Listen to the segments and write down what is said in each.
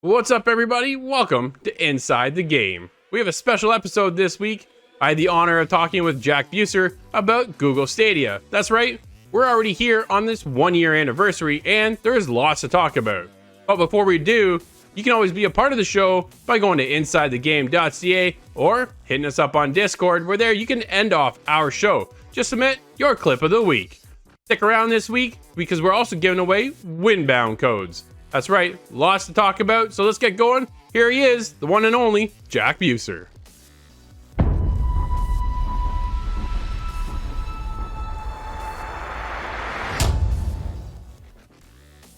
What's up, everybody? Welcome to Inside the Game. We have a special episode this week. I had the honor of talking with Jack Buser about Google Stadia. That's right, we're already here on this 1-year anniversary, and there's lots to talk about. But before we do, you can always be a part of the show by going to insidethegame.ca or hitting us up on Discord, where there you can end off our show. Just submit your clip of the week. Stick around this week because we're also giving away Winbound codes. That's right, lots to talk about, so let's get going. Here he is, the one and only Jack Buser.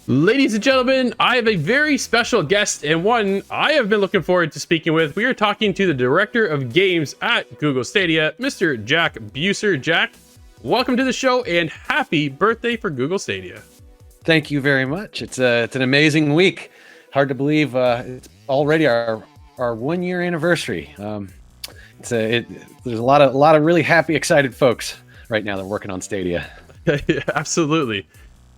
Ladies and gentlemen, I have a very special guest and one I have been looking forward to speaking with. We are talking to the Director of Games at Google Stadia, Mr. Jack Buser. Jack, welcome to the show and happy birthday for Google Stadia. Thank you very much. It's an amazing week. Hard to believe it's already our 1-year anniversary. There's a lot of really happy, excited folks right now that are working on Stadia. Absolutely.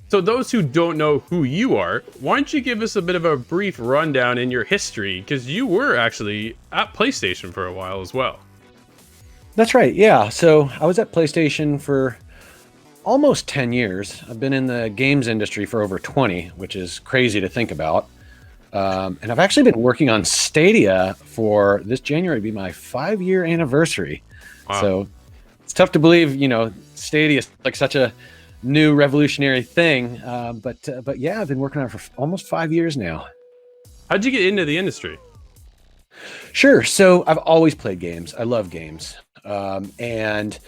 So those who don't know who you are, why don't you give us a bit of a brief rundown in your history? Because you were actually at PlayStation for a while as well. That's right. Yeah. So I was at PlayStation for almost 10 years. I've been in the games industry for over 20, which is crazy to think about. And I've actually been working on Stadia for this January to be my 5-year anniversary. Wow. So it's tough to believe, Stadia is like such a new revolutionary thing. But yeah, I've been working on it for almost 5 years now. How'd you get into the industry? Sure. So I've always played games. I love games. And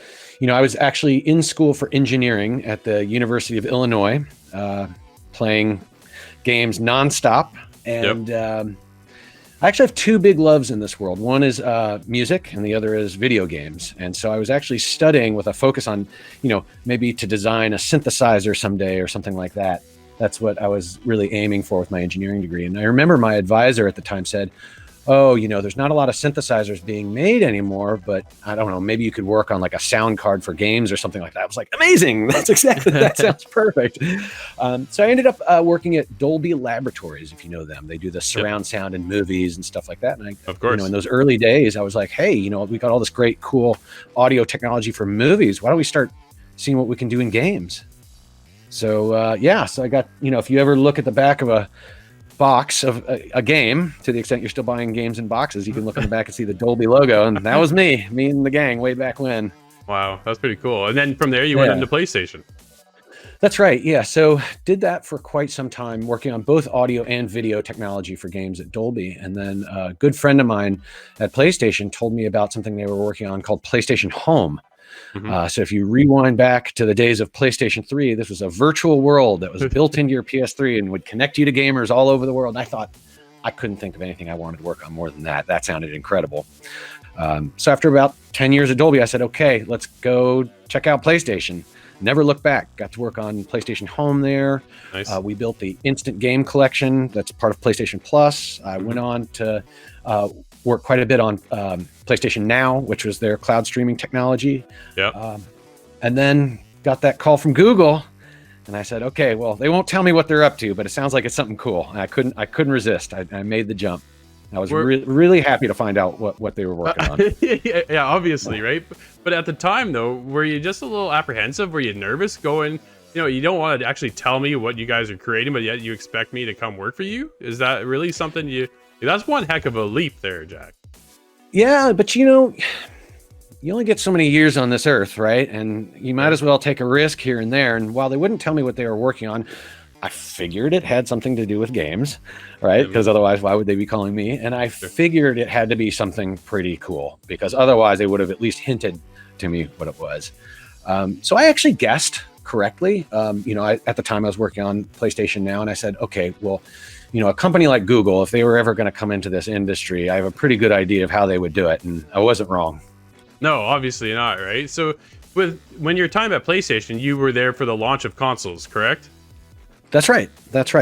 I was actually in school for engineering at the University of Illinois, playing games nonstop. And I actually have two big loves in this world. One is music, and the other is video games. And so I was actually studying with a focus on, maybe to design a synthesizer someday or something like that. That's what I was really aiming for with my engineering degree. And I remember my advisor at the time said, there's not a lot of synthesizers being made anymore, but I don't know, maybe you could work on like a sound card for games or something like that. I was like, amazing. That sounds perfect. So I ended up working at Dolby Laboratories, if you know them. They do the surround sound in movies and stuff like that. And of course, in those early days, I was like, hey, we got all this great, cool audio technology for movies. Why don't we start seeing what we can do in games? So so I got, if you ever look at the back of a box of a game, to the extent you're still buying games in boxes, you can look on the back and see the Dolby logo, and that was me and the gang way back when. Wow, that's pretty cool. And then from there you went into PlayStation. That's right. Yeah. So did that for quite some time, working on both audio and video technology for games at Dolby. And then a good friend of mine at PlayStation told me about something they were working on called PlayStation Home. Mm-hmm. So if you rewind back to the days of PlayStation 3, this was a virtual world that was built into your PS3 and would connect you to gamers all over the world. And I thought, I couldn't think of anything I wanted to work on more than that. That sounded incredible. So after about 10 years at Dolby, I said, okay, let's go check out PlayStation. Never looked back. Got to work on PlayStation Home there. Nice. We built the instant game collection that's part of PlayStation Plus. I went on to work quite a bit on PlayStation Now, which was their cloud streaming technology. Yeah. And then got that call from Google, and I said, okay, well, they won't tell me what they're up to, but it sounds like it's something cool. And I couldn't resist. I made the jump. I was really happy to find out what they were working on. Yeah, obviously, right? But at the time, though, were you just a little apprehensive? Were you nervous going, you don't want to actually tell me what you guys are creating, but yet you expect me to come work for you? Is that really something that's one heck of a leap there, Jack. Yeah, but you only get so many years on this earth, right? And you might as well take a risk here and there. And while they wouldn't tell me what they were working on, I figured it had something to do with games, right? Because otherwise, why would they be calling me? And I figured it had to be something pretty cool, because otherwise they would have at least hinted to me what it was. So I actually guessed correctly. At the time I was working on PlayStation Now, and I said, okay, well, a company like Google, if they were ever going to come into this industry, I have a pretty good idea of how they would do it. And I wasn't wrong. No, obviously not, right? So when your time at PlayStation, you were there for the launch of consoles, correct? That's right.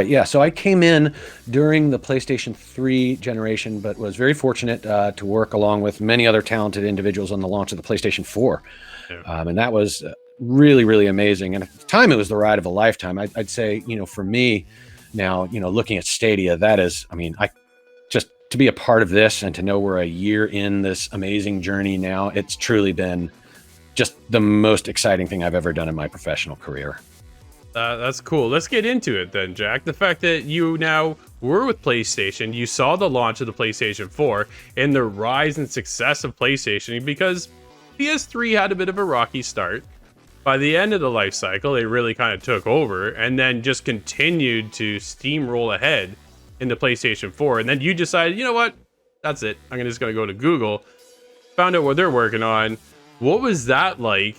Yeah. So I came in during the PlayStation 3 generation, but was very fortunate to work along with many other talented individuals on the launch of the PlayStation 4. Yeah. And that was really, really amazing. And at the time, it was the ride of a lifetime. I'd say, for me now, looking at Stadia, that is, to be a part of this and to know we're a year in this amazing journey now, it's truly been just the most exciting thing I've ever done in my professional career. That's cool. Let's get into it then, Jack. The fact that you now were with PlayStation, you saw the launch of the PlayStation 4 and the rise and success of PlayStation, because PS3 had a bit of a rocky start. By the end of the life cycle, they really kind of took over and then just continued to steamroll ahead into PlayStation 4. And then you decided, you know what? That's it. I'm just going to go to Google, found out what they're working on. What was that like,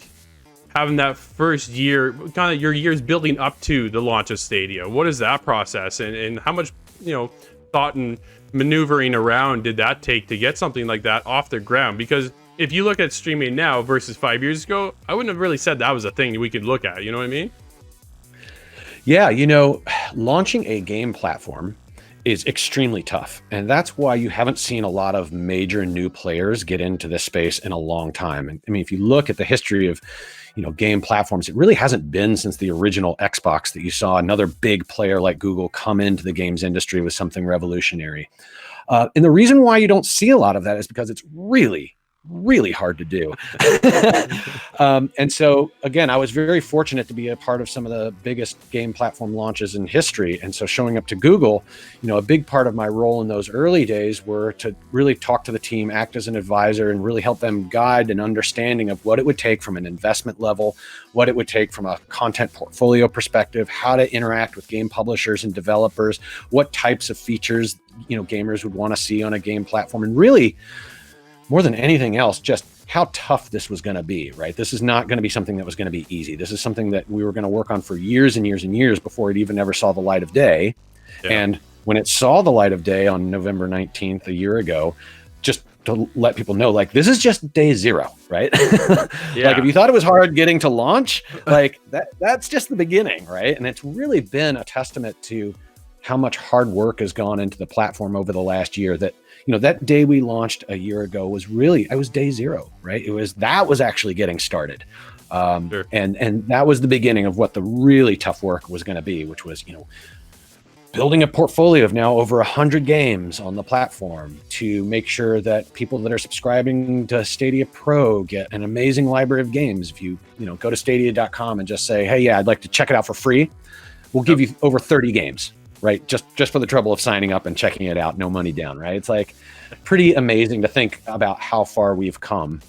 having that first year, kind of your years building up to the launch of Stadia? What is that process, and how much, thought and maneuvering around did that take to get something like that off the ground? Because if you look at streaming now versus 5 years ago, I wouldn't have really said that was a thing we could look at. You know what I mean? Yeah, launching a game platform is extremely tough. And that's why you haven't seen a lot of major new players get into this space in a long time. And I mean, if you look at the history of, game platforms, it really hasn't been since the original Xbox that you saw another big player like Google come into the games industry with something revolutionary. And the reason why you don't see a lot of that is because it's really hard to do. And so again, I was very fortunate to be a part of some of the biggest game platform launches in history. And so showing up to Google, a big part of my role in those early days were to really talk to the team, act as an advisor, and really help them guide an understanding of what it would take from an investment level, what it would take from a content portfolio perspective, how to interact with game publishers and developers, what types of features, gamers would want to see on a game platform, and really, more than anything else, just how tough this was going to be, right? This is not going to be something that was going to be easy. This is something that we were going to work on for years and years and years before it even ever saw the light of day. Yeah. And when it saw the light of day on November 19th, a year ago, just to let people know, like, this is just day zero, right? Yeah. Like, if you thought it was hard getting to launch, like that's just the beginning, right? And it's really been a testament to how much hard work has gone into the platform over the last year. That that day we launched a year ago was really, I was day zero, right? That was actually getting started. Sure. And that was the beginning of what the really tough work was going to be, which was, building a portfolio of now over 100 games on the platform to make sure that people that are subscribing to Stadia Pro get an amazing library of games. If you, go to stadia.com and just say, hey, yeah, I'd like to check it out for free, we'll give you over 30 games. Right. Just for the trouble of signing up and checking it out. No money down. Right. It's like pretty amazing to think about how far we've come.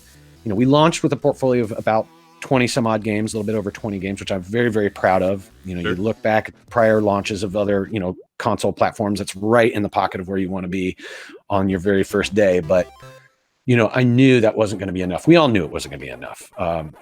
We launched with a portfolio of about 20 some odd games, a little bit over 20 games, which I'm very, very proud of. Sure. You look back at prior launches of other, console platforms, that's right in the pocket of where you want to be on your very first day. But, I knew that wasn't going to be enough. We all knew it wasn't going to be enough.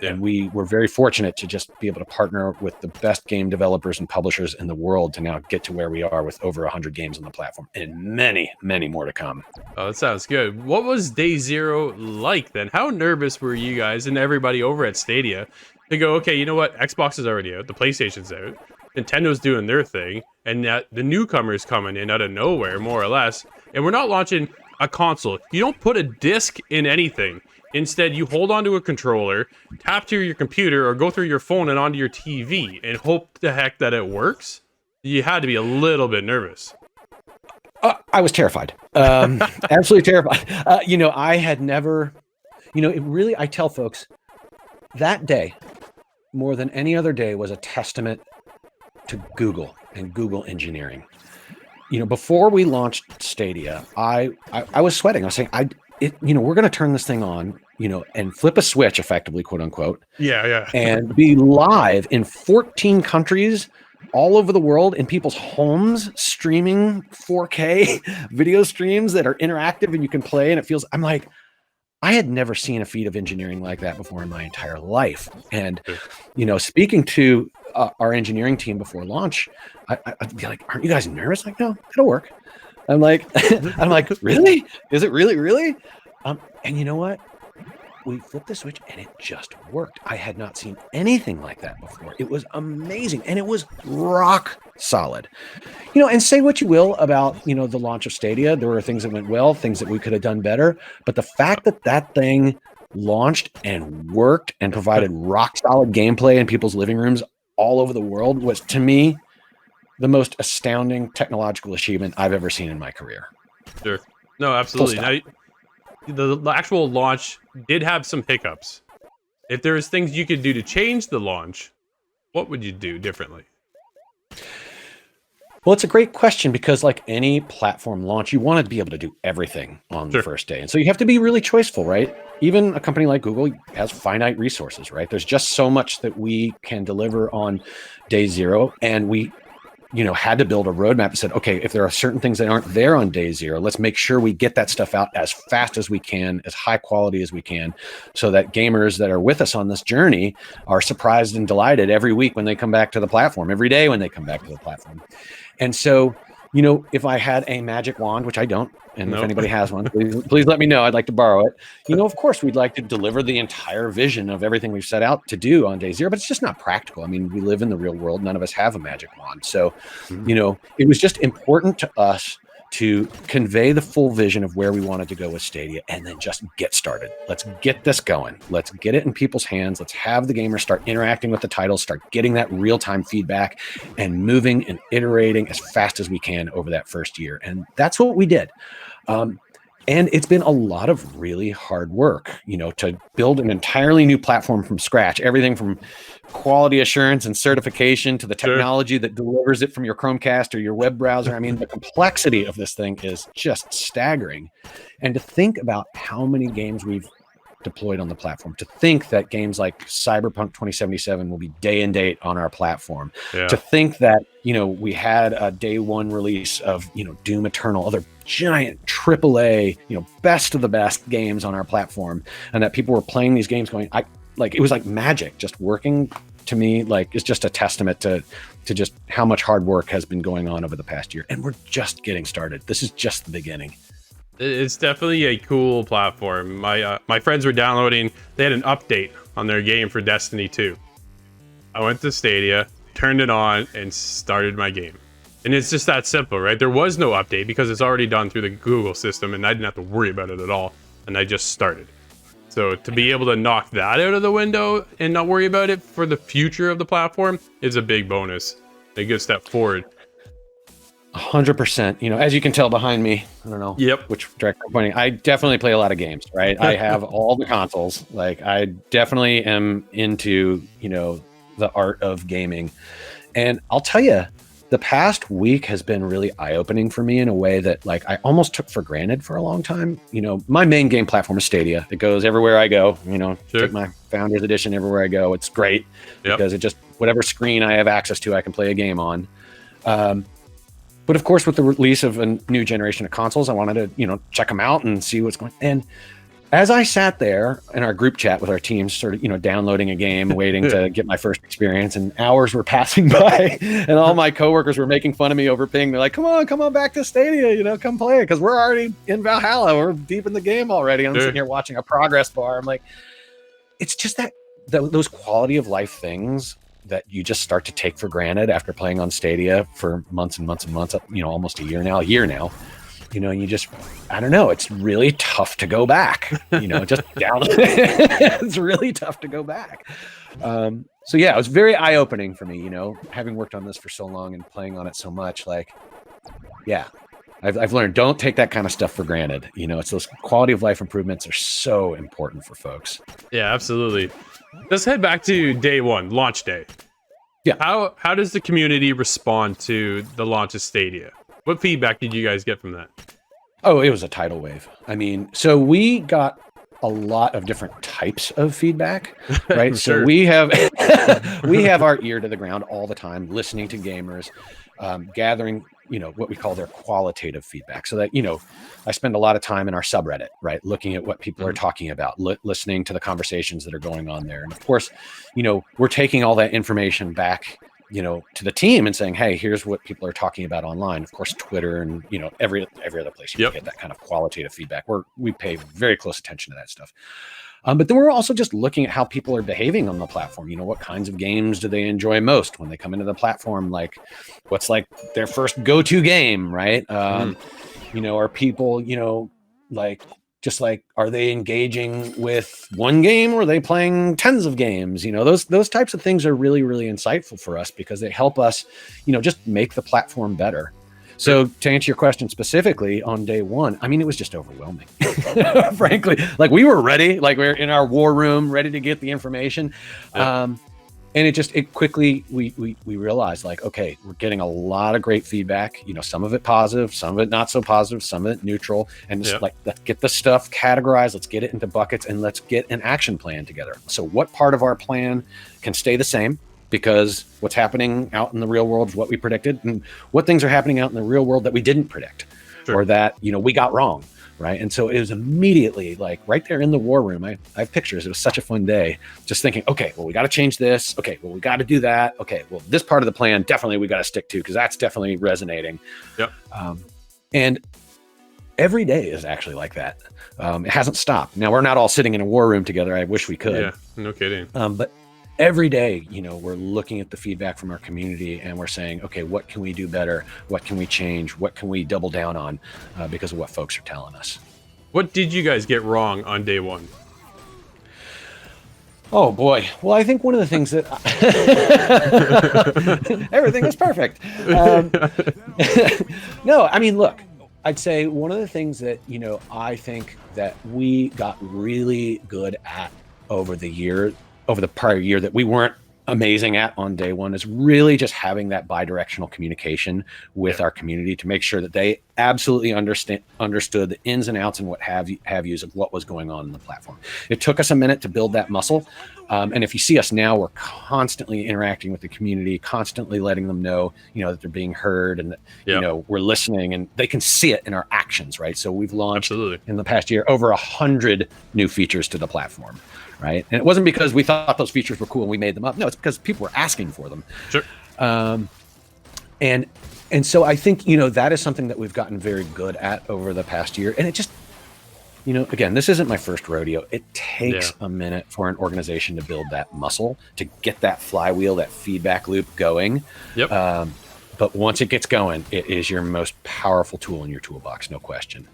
And we were very fortunate to just be able to partner with the best game developers and publishers in the world to now get to where we are with over 100 games on the platform and many, many more to come. Oh, that sounds good. What was day zero like then? How nervous were you guys and everybody over at Stadia to go, okay, you know what? Xbox is already out. The PlayStation's out. Nintendo's doing their thing. And that the newcomers coming in out of nowhere, more or less. And we're not launching a console. You don't put a disc in anything. Instead, you hold onto a controller, tap to your computer, or go through your phone and onto your TV and hope the heck that it works. You had to be a little bit nervous. I was terrified. Absolutely terrified. I had never, it really, I tell folks, that day, more than any other day, was a testament to Google and Google engineering. Before we launched Stadia, I was sweating. I was saying, we're going to turn this thing on, and flip a switch, effectively, quote unquote. Yeah. And be live in 14 countries all over the world in people's homes, streaming 4K video streams that are interactive and you can play. And it feels, I'm like, I had never seen a feat of engineering like that before in my entire life. And, speaking to our engineering team before launch, I'd be like, aren't you guys nervous? Like, no, it'll work. I'm like, really? Is it really? And you know what? We flipped the switch and it just worked. I had not seen anything like that before. It was amazing. And it was rock solid. And say what you will about, the launch of Stadia. There were things that went well, things that we could have done better. But the fact that that thing launched and worked and provided rock solid gameplay in people's living rooms all over the world was, to me, the most astounding technological achievement I've ever seen in my career. Sure. No, Full absolutely. stop. Now, the actual launch did have some hiccups. If there's things you could do to change the launch, what would you do differently? Well, it's a great question because, like any platform launch, you want to be able to do everything on the Sure. first day. And so you have to be really choiceful, right? Even a company like Google has finite resources, right? There's just so much that we can deliver on day zero. And we, had to build a roadmap that said, okay, if there are certain things that aren't there on day zero, let's make sure we get that stuff out as fast as we can, as high quality as we can, so that gamers that are with us on this journey are surprised and delighted every week when they come back to the platform, every day when they come back to the platform. And so, if I had a magic wand, which I don't, and if Nope. anybody has one, please let me know. I'd like to borrow it. Of course, we'd like to deliver the entire vision of everything we've set out to do on day zero, but it's just not practical. I mean, we live in the real world. None of us have a magic wand. So, it was just important to us to convey the full vision of where we wanted to go with Stadia and then just get started. Let's get this going. Let's get it in people's hands. Let's have the gamers start interacting with the titles, start getting that real-time feedback and moving and iterating as fast as we can over that first year. And that's what we did. And it's been a lot of really hard work, to build an entirely new platform from scratch, everything from quality assurance and certification to the technology that delivers it from your Chromecast or your web browser. I mean, the complexity of this thing is just staggering. And to think about how many games we've deployed on the platform, to think that games like Cyberpunk 2077 will be day and date on our platform, to think that, we had a day one release of, Doom Eternal, other giant AAA, best of the best games on our platform, and that people were playing these games going, it was like magic just working. To me, it's just a testament to just how much hard work has been going on over the past year. And we're just getting started. This is just the beginning. It's definitely a cool platform. My friends were downloading. They had an update on their game for Destiny 2. I went to Stadia, turned it on, and started my game. And it's just that simple, right? There was no update because it's already done through the Google system, and I didn't have to worry about it at all. And I just started. So to be able to knock that out of the window and not worry about it for the future of the platform is a big bonus. A good step forward. 100%. As you can tell behind me, I don't know which direction I'm pointing. I definitely play a lot of games, right? I have all the consoles. I definitely am into, the art of gaming. And I'll tell you, the past week has been really eye-opening for me in a way that I almost took for granted for a long time. My main game platform is Stadia. It goes everywhere I go, take my Founders Edition everywhere I go. It's great because it just, whatever screen I have access to, I can play a game on. But of course, with the release of a new generation of consoles, I wanted to, check them out and see what's going on. And as I sat there in our group chat with our teams, sort of, downloading a game, waiting to get my first experience, and hours were passing by, and all my coworkers were making fun of me over ping. They're like, come on back to Stadia, come play it, because we're already in Valhalla. We're deep in the game already. And I'm sitting here watching a progress bar. I'm like, it's just those quality of life things that you just start to take for granted after playing on Stadia for months and months and months, almost a year now, and you just, I don't know, it's really tough to go back, just down. It's really tough to go back. So yeah, it was very eye-opening for me, having worked on this for so long and playing on it so much, I've learned, don't take that kind of stuff for granted. It's those quality of life improvements are so important for folks. Yeah, absolutely. Let's head back to day one, launch day. Yeah. How does the community respond to the launch of Stadia? What feedback did you guys get from that? Oh, it was a tidal wave. I mean, so we got a lot of different types of feedback, right? So we have our ear to the ground all the time, listening to gamers, gathering, what we call their qualitative feedback. So that, I spend a lot of time in our subreddit, right? Looking at what people are talking about, listening to the conversations that are going on there. And of course, we're taking all that information back, to the team and saying, hey, here's what people are talking about online. Of course, Twitter and, every other place you can get that kind of qualitative feedback. We pay very close attention to that stuff. But then we're also just looking at how people are behaving on the platform. What kinds of games do they enjoy most when they come into the platform? What's their first go-to game, right? Are people, are they engaging with one game or are they playing tens of games? Those types of things are really, really insightful for us because they help us, just make the platform better. So to answer your question specifically, on day one, I mean, it was just overwhelming, frankly. Like, we were ready, like we we're in our war room, ready to get the information. And it quickly, we realized, like, okay, we're getting a lot of great feedback, some of it positive, some of it not so positive, some of it neutral. And just like, let's get the stuff categorized, let's get it into buckets, and let's get an action plan together. So what part of our plan can stay the same, because what's happening out in the real world is what we predicted, and what things are happening out in the real world that we didn't predict, or that, we got wrong. Right. And so it was immediately, like, right there in the war room. I have pictures. It was such a fun day, just thinking, okay, well, we got to change this. Okay, well, we got to do that. Okay, well, this part of the plan, definitely we got to stick to, because that's definitely resonating. And every day is actually like that. It hasn't stopped. Now, we're not all sitting in a war room together. I wish we could. Yeah, no kidding. But every day, we're looking at the feedback from our community, and we're saying, okay, what can we do better? What can we change? What can we double down on because of what folks are telling us? What did you guys get wrong on day one? Oh, boy. Well, I think one of the things that everything was perfect. No, I mean, look, I'd say one of the things that, I think that we got really good at over the prior year that we weren't amazing at on day one, is really just having that bi-directional communication with our community to make sure that they absolutely understood the ins and outs and what have yous of what was going on in the platform. It took us a minute to build that muscle. And if you see us now, we're constantly interacting with the community, constantly letting them know, that they're being heard, and that, we're listening, and they can see it in our actions, right? So we've launched in the past year over 100 new features to the platform. Right. And it wasn't because we thought those features were cool and we made them up. No, it's because people were asking for them. Sure. And so I think, that is something that we've gotten very good at over the past year. And it just, again, this isn't my first rodeo. It takes a minute for an organization to build that muscle, to get that flywheel, that feedback loop going. But once it gets going, it is your most powerful tool in your toolbox, no question.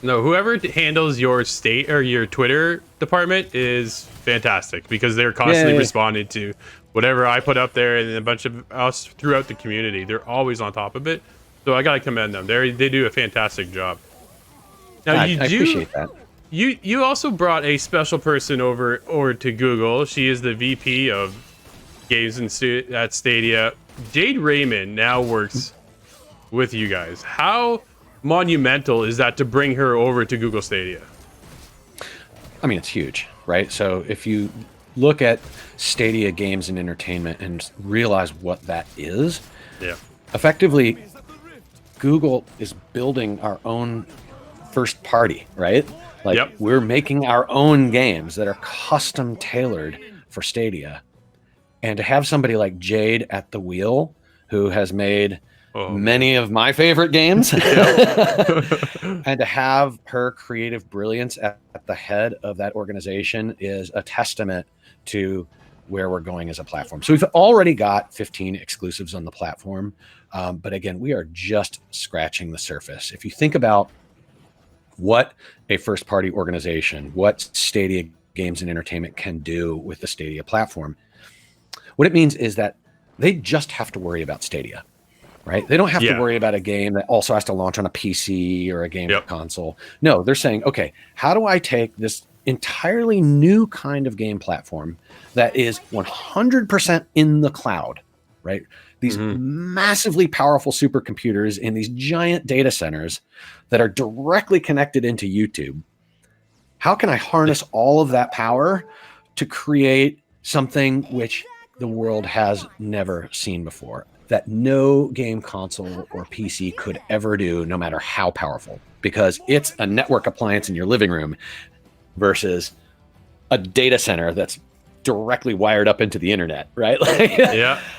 No, whoever handles your state or your Twitter department is fantastic, because they're constantly responding to whatever I put up there, and a bunch of us throughout the community. They're always on top of it. So I got to commend them. They do a fantastic job. Now, I appreciate that. You also brought a special person over to Google. She is the VP of Games at Stadia. Jade Raymond now works with you guys. How monumental is that to bring her over to Google Stadia? I mean, it's huge, right? So if you look at Stadia Games and Entertainment and realize what that is, effectively, Google is building our own first party, right? Like, we're making our own games that are custom tailored for Stadia. And to have somebody like Jade at the wheel, who has made many of my favorite games, and to have her creative brilliance at the head of that organization is a testament to where we're going as a platform. So we've already got 15 exclusives on the platform. But again, we are just scratching the surface. If you think about what a first party organization, what Stadia Games and Entertainment can do with the Stadia platform, what it means is that they just have to worry about Stadia. Right? They don't have to worry about a game that also has to launch on a PC or a game console. No, they're saying, okay, how do I take this entirely new kind of game platform that is 100% in the cloud, right? These massively powerful supercomputers in these giant data centers that are directly connected into YouTube. How can I harness all of that power to create something which the world has never seen before, that no game console or PC could ever do, no matter how powerful, because it's a network appliance in your living room versus a data center that's directly wired up into the internet, right?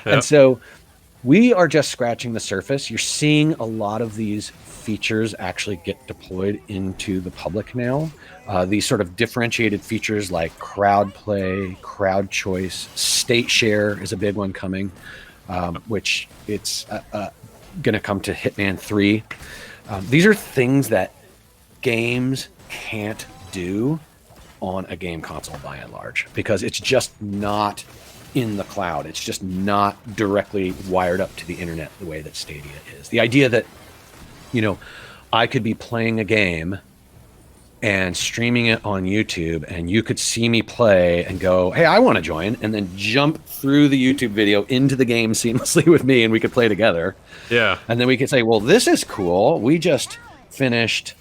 And so we are just scratching the surface. You're seeing a lot of these features actually get deployed into the public now. These sort of differentiated features like crowd play, crowd choice, state share is a big one coming. Which it's going to come to Hitman 3. These are things that games can't do on a game console by and large, because it's just not in the cloud. It's just not directly wired up to the internet the way that Stadia is. The idea that you know, I could be playing a game and streaming it on YouTube, and you could see me play and go, hey, I want to join, and then jump through the YouTube video into the game seamlessly with me, and we could play together. Yeah. And then we could say, well, this is cool. We just finished,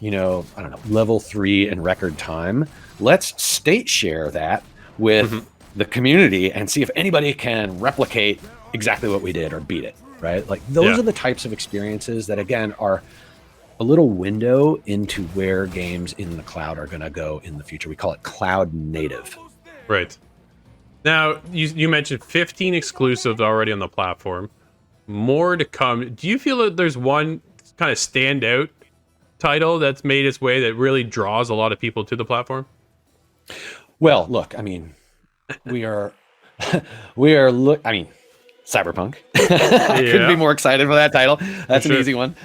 I don't know, level 3 in record time. Let's state share that with the community and see if anybody can replicate exactly what we did or beat it, right? Like those are the types of experiences that, again, are a little window into where games in the cloud are going to go in the future. We call it cloud native. Right. Now, you mentioned 15 exclusives already on the platform. More to come. Do you feel that there's one kind of standout title that's made its way that really draws a lot of people to the platform? Well, look, I mean, Cyberpunk. I couldn't be more excited for that title. That's an easy one.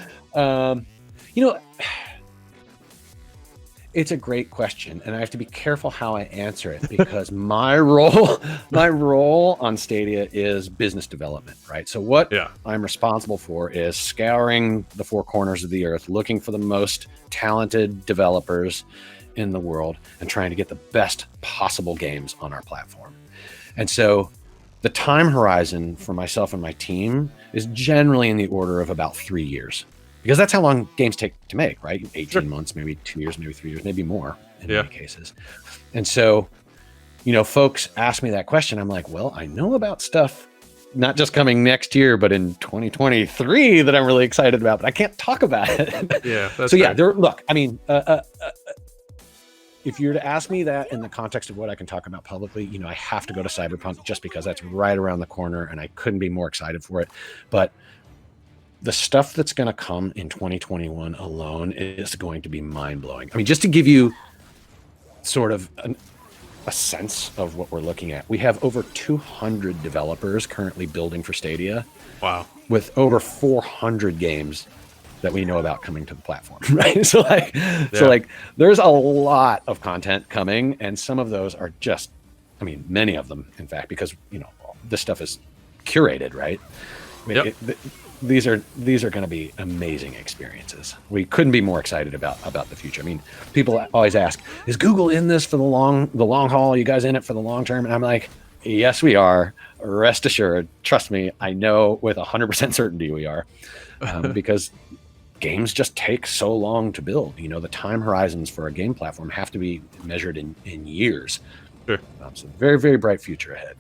It's a great question, and I have to be careful how I answer it because my role on Stadia is business development, right? So what I'm responsible for is scouring the four corners of the earth, looking for the most talented developers in the world and trying to get the best possible games on our platform. And so the time horizon for myself and my team is generally in the order of about 3 years. Because that's how long games take to make, right? 18 months, maybe 2 years, maybe 3 years, maybe more in many cases. And so, folks ask me that question. I'm like, well, I know about stuff not just coming next year, but in 2023 that I'm really excited about, but I can't talk about it. Yeah. That's so yeah, look, I mean, if you were to ask me that in the context of what I can talk about publicly, I have to go to Cyberpunk just because that's right around the corner and I couldn't be more excited for it. But the stuff that's going to come in 2021 alone is going to be mind-blowing. I mean, just to give you sort of a sense of what we're looking at, we have over 200 developers currently building for Stadia. Wow. With over 400 games that we know about coming to the platform, right? So there's a lot of content coming, and some of those are just, many of them, in fact, because, this stuff is curated, right? These are going to be amazing experiences. We couldn't be more excited about the future. I mean, people always ask, "Is Google in this for the long haul? Are you guys in it for the long term?" And I'm like, "Yes, we are. Rest assured. Trust me, I know with 100% certainty we are, because games just take so long to build. The time horizons for a game platform have to be measured in years. Sure. So very, very bright future ahead.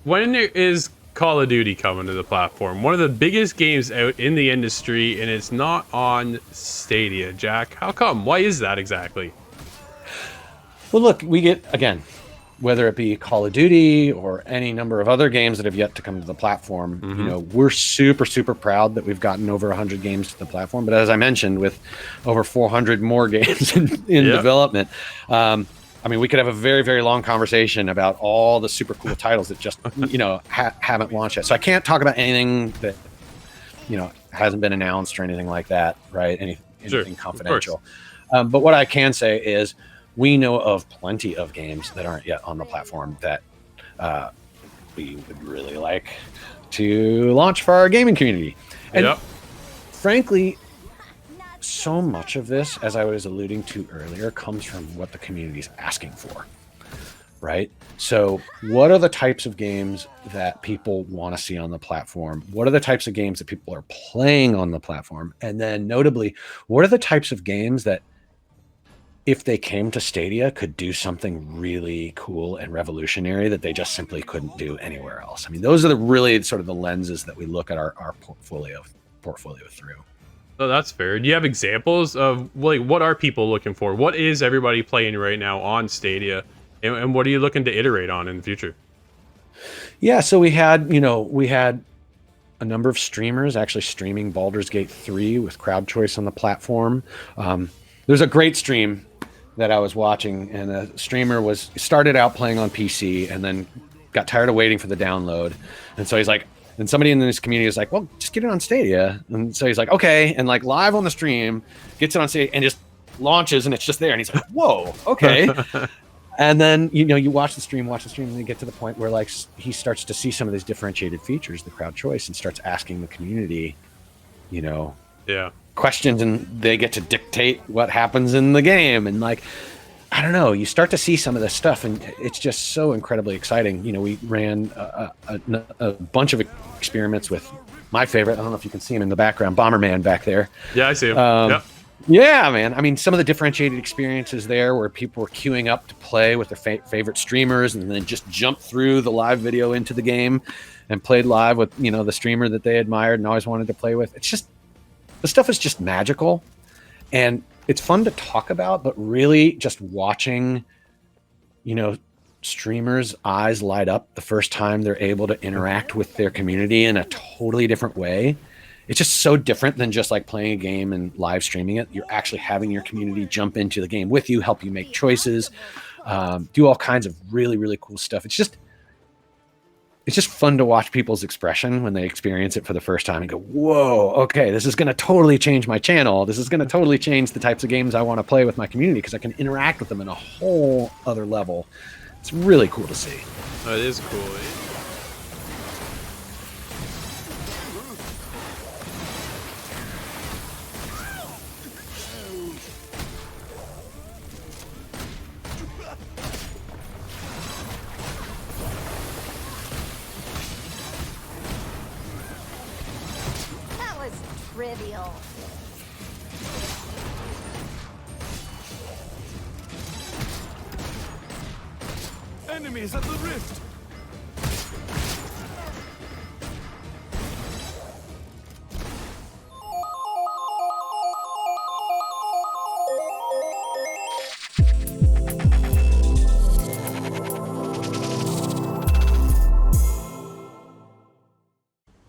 When is Call of Duty coming to the platform? One of the biggest games out in the industry, and it's not on Stadia. Jack, how come? Why is that exactly? Well, look, we get, again, whether it be Call of Duty or any number of other games that have yet to come to the platform, we're super, super proud that we've gotten over 100 games to the platform. But as I mentioned, with over 400 more games in development, we could have a very, very long conversation about all the super cool titles that just, haven't launched yet. So I can't talk about anything that, hasn't been announced or anything like that, right? Anything confidential. But what I can say is we know of plenty of games that aren't yet on the platform that we would really like to launch for our gaming community. And frankly, so much of this, as I was alluding to earlier, comes from what the community is asking for, right? So what are the types of games that people want to see on the platform? What are the types of games that people are playing on the platform? And then notably, what are the types of games that, if they came to Stadia, could do something really cool and revolutionary that they just simply couldn't do anywhere else? Those are the really sort of the lenses that we look at our portfolio through. Oh, that's fair. Do you have examples of what are people looking for? What is everybody playing right now on Stadia, and what are you looking to iterate on in the future? Yeah, so we had a number of streamers actually streaming Baldur's Gate 3 with crowd choice on the platform. There's a great stream that I was watching, and a streamer started out playing on PC and then got tired of waiting for the download, and so he's like. And somebody in this community is like, well, just get it on Stadia. And so he's like, okay. And live on the stream, gets it on Stadia and just launches and it's just there. And he's like, whoa, okay. And then, you watch the stream and you get to the point where he starts to see some of these differentiated features, the crowd choice, and starts asking the community, questions and they get to dictate what happens in the game. And like, I don't know, you start to see some of this stuff and it's just so incredibly exciting. You know, we ran a bunch of experiments with my favorite. I don't know if you can see him in the background, Bomberman back there. Yeah, I see him. Yep. Yeah, man. I mean, some of the differentiated experiences there where people were queuing up to play with their favorite streamers and then just jumped through the live video into the game and played live with, you know, the streamer that they admired and always wanted to play with. It's just, the stuff is just magical and it's fun to talk about, but really just watching, you know, streamers' eyes light up the first time they're able to interact with their community in a totally different way. It's just so different than just like playing a game and live streaming it. You're actually having your community jump into the game with you, help you make choices, do all kinds of really, really cool stuff. It's just fun to watch people's expression when they experience it for the first time and go, whoa, okay, this is going to totally change my channel. This is going to totally change the types of games I want to play with my community because I can interact with them in a whole other level. It's really cool to see. Oh, it is cool. That was trivial. Enemies at the rift!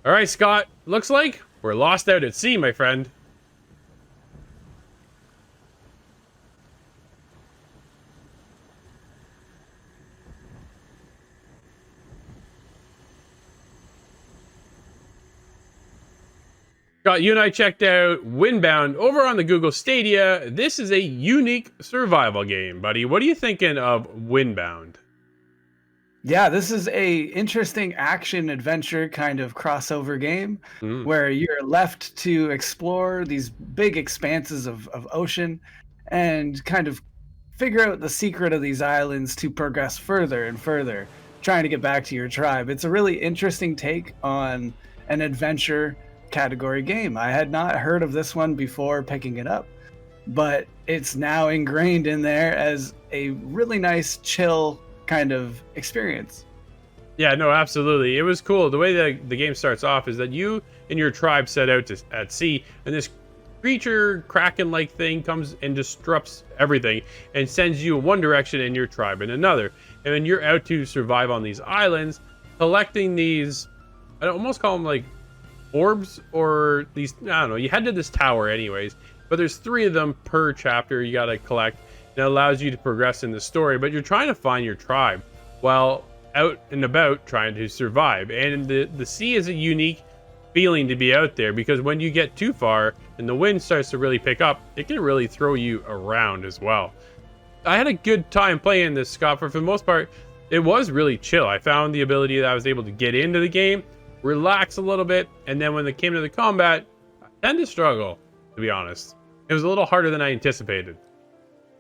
All right, Scott. Looks like we're lost out at sea, my friend. Scott, you and I checked out Winbound over on the Google Stadia. This is a unique survival game, buddy. What are you thinking of Winbound? Yeah, this is a interesting action adventure kind of crossover game where you're left to explore these big expanses of ocean and kind of figure out the secret of these islands to progress further and further, trying to get back to your tribe. It's a really interesting take on an adventure category game. I had not heard of this one before picking it up, but it's now ingrained in there as a really nice, chill kind of experience. Yeah, no, absolutely. It was cool. The way that the game starts off is that you and your tribe set out at sea, and this creature, kraken-like thing, comes and disrupts everything and sends you in one direction and your tribe in another. And then you're out to survive on these islands, collecting these, I almost call them like orbs or these, I don't know, you head to this tower anyways, but there's 3 of them per chapter you got to collect. That allows you to progress in the story, but you're trying to find your tribe while out and about trying to survive. And the sea is a unique feeling to be out there because when you get too far and the wind starts to really pick up, it can really throw you around as well. I had a good time playing this, Scott. For the most part, it was really chill. I found the ability that I was able to get into the game, relax a little bit, and then when it came to the combat, I tend to struggle, to be honest. It was a little harder than I anticipated.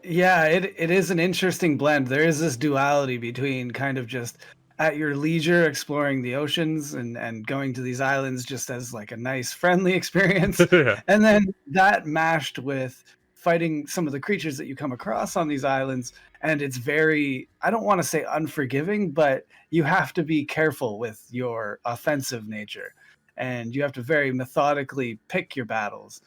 Yeah, it is an interesting blend. There is this duality between kind of just at your leisure exploring the oceans and going to these islands just as like a nice friendly experience. Yeah. And then that mashed with fighting some of the creatures that you come across on these islands. And it's very, I don't want to say unforgiving, but you have to be careful with your offensive nature. And you have to very methodically pick your battles,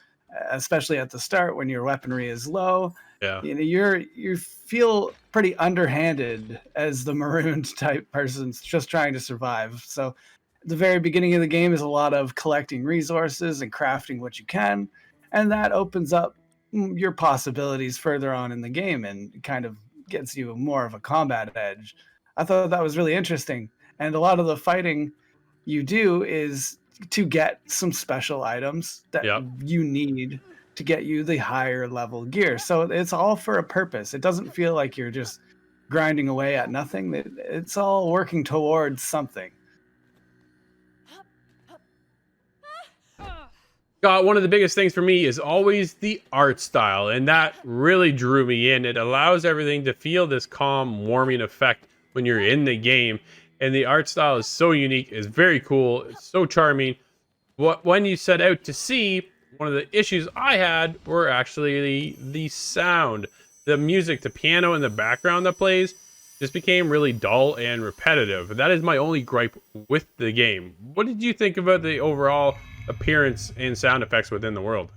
especially at the start when your weaponry is low. Yeah. You know, you feel pretty underhanded as the marooned type person just trying to survive. So the very beginning of the game is a lot of collecting resources and crafting what you can, and that opens up your possibilities further on in the game and kind of gets you more of a combat edge. I thought that was really interesting, and a lot of the fighting you do is to get some special items that you need to get you the higher level gear. So it's all for a purpose. It doesn't feel like you're just grinding away at nothing. It's all working towards something. Scott, one of the biggest things for me is always the art style, and that really drew me in. It allows everything to feel this calm, warming effect when you're in the game, and the art style is so unique. It's very cool. It's so charming. When you set out to sea, one of the issues I had were actually the sound. The music, the piano in the background that plays just became really dull and repetitive. That is my only gripe with the game. What did you think about the overall appearance and sound effects within the world?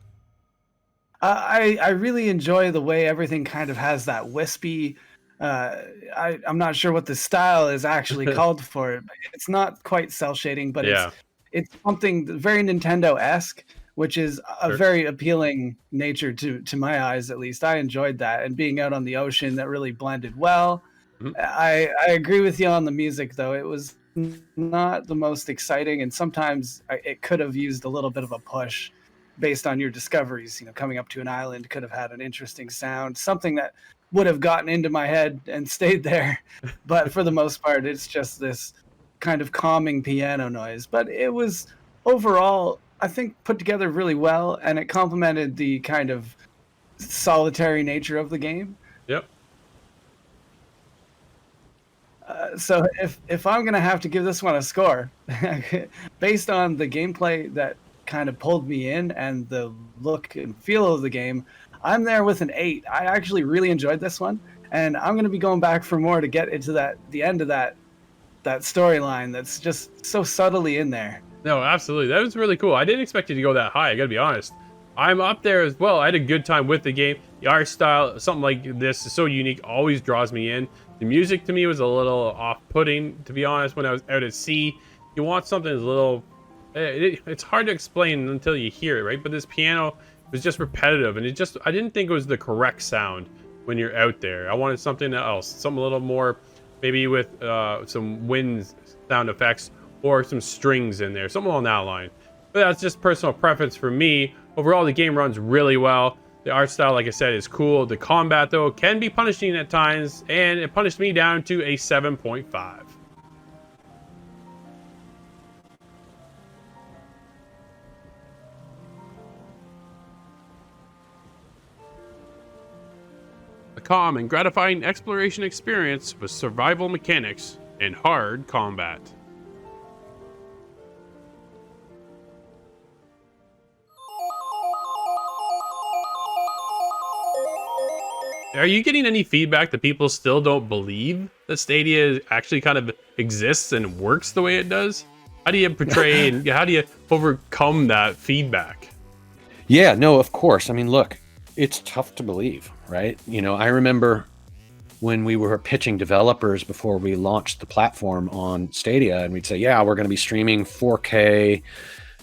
I really enjoy the way everything kind of has that wispy. I'm not sure what the style is actually called for it. It's not quite cel shading, but Yeah. it's something very Nintendo-esque, which is a Sure. very appealing nature to my eyes, at least. I enjoyed that, and being out on the ocean, that really blended well. Mhm. I agree with you on the music, though. It was not the most exciting, and sometimes it could have used a little bit of a push based on your discoveries. Coming up to an island could have had an interesting sound, something that would have gotten into my head and stayed there. But for the most part, it's just this kind of calming piano noise. But it was overall, I think, put together really well, and it complemented the kind of solitary nature of the game. Yep. So if I'm gonna have to give this one a score, based on the gameplay that kind of pulled me in and the look and feel of the game, I'm there with an 8. I actually really enjoyed this one, and I'm gonna be going back for more to get into the end of that storyline that's just so subtly in there. No, absolutely. That was really cool. I didn't expect you to go that high. I gotta be honest. I'm up there as well. I had a good time with the game. The art style, something like this is so unique, always draws me in. The music to me was a little off-putting, to be honest, when I was out at sea. You want something that's a little... it's hard to explain until you hear it, right? But this piano was just repetitive, and I didn't think it was the correct sound when you're out there. I wanted something else, something a little more, maybe with some wind sound effects or some strings in there, something along that line. But that's just personal preference for me. Overall, the game runs really well. The art style, like I said, is cool. The combat, though, can be punishing at times, and it punished me down to a 7.5. A calm and gratifying exploration experience with survival mechanics and hard combat. Are you getting any feedback that people still don't believe that Stadia actually kind of exists and works the way it does? How do you portray and how do you overcome that feedback? Yeah, no, of course. I mean, look, it's tough to believe, right? I remember when we were pitching developers before we launched the platform on Stadia, and we'd say, yeah, we're going to be streaming 4K